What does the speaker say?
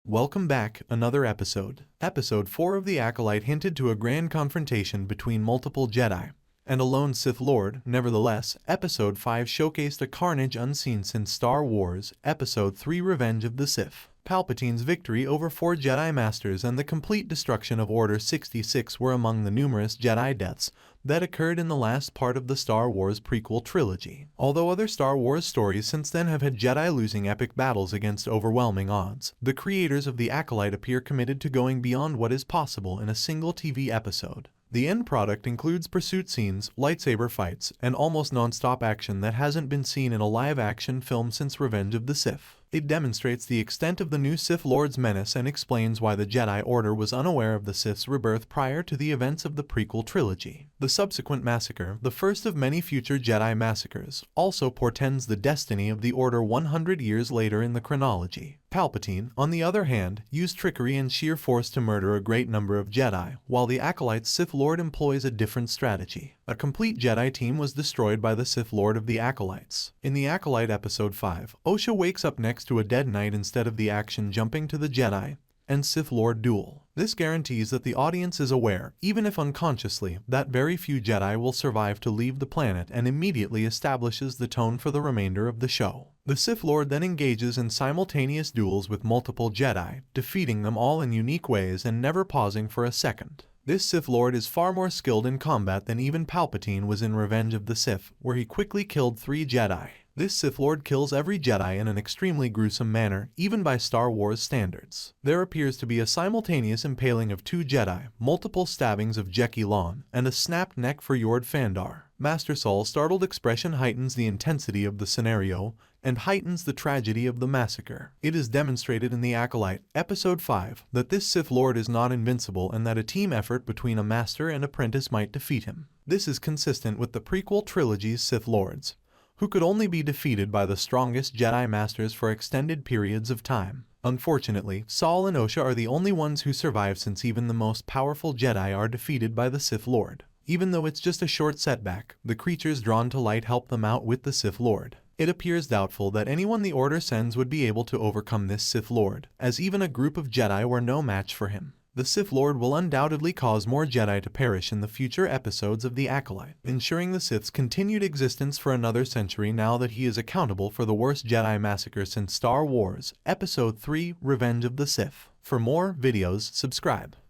Welcome back, another episode. Episode 4 of the Acolyte hinted to a grand confrontation between multiple Jedi and a lone Sith Lord. Nevertheless, Episode 5 showcased a carnage unseen since Star Wars, Episode 3 Revenge of the Sith. Palpatine's victory over 4 Jedi Masters and the complete destruction of Order 66 were among the numerous Jedi deaths that occurred in the last part of the Star Wars prequel trilogy. Although other Star Wars stories since then have had Jedi losing epic battles against overwhelming odds, the creators of the Acolyte appear committed to going beyond what is possible in a single TV episode. The end product includes pursuit scenes, lightsaber fights, and almost non-stop action that hasn't been seen in a live-action film since Revenge of the Sith. It demonstrates the extent of the new Sith Lord's menace and explains why the Jedi Order was unaware of the Sith's rebirth prior to the events of the prequel trilogy. The subsequent massacre, the first of many future Jedi massacres, also portends the destiny of the Order 100 years later in the chronology. Palpatine, on the other hand, used trickery and sheer force to murder a great number of Jedi, while the Acolyte's Sith Lord employs a different strategy. A complete Jedi team was destroyed by the Sith Lord of the Acolytes. In the Acolyte Episode 5, Osha wakes up next to a dead knight instead of the action jumping to the Jedi and Sith Lord duel. This guarantees that the audience is aware, even if unconsciously, that very few Jedi will survive to leave the planet, and immediately establishes the tone for the remainder of the show. The Sith Lord then engages in simultaneous duels with multiple Jedi, defeating them all in unique ways and never pausing for a second. This Sith Lord is far more skilled in combat than even Palpatine was in Revenge of the Sith, where he quickly killed 3 Jedi. This Sith Lord kills every Jedi in an extremely gruesome manner, even by Star Wars standards. There appears to be a simultaneous impaling of 2 Jedi, multiple stabbings of Jeki Lon, and a snapped neck for Yord Fandar. Master Saul's startled expression heightens the intensity of the scenario and heightens the tragedy of the massacre. It is demonstrated in the Acolyte, Episode 5, that this Sith Lord is not invincible and that a team effort between a master and apprentice might defeat him. This is consistent with the prequel trilogy's Sith Lords, who could only be defeated by the strongest Jedi Masters for extended periods of time. Unfortunately, Saul and Osha are the only ones who survive, since even the most powerful Jedi are defeated by the Sith Lord. Even though it's just a short setback, the creatures drawn to light help them out with the Sith Lord. It appears doubtful that anyone the Order sends would be able to overcome this Sith Lord, as even a group of Jedi were no match for him. The Sith Lord will undoubtedly cause more Jedi to perish in the future episodes of the Acolyte, ensuring the Sith's continued existence for another century now that he is accountable for the worst Jedi massacre since Star Wars, Episode 3, Revenge of the Sith. For more videos, subscribe.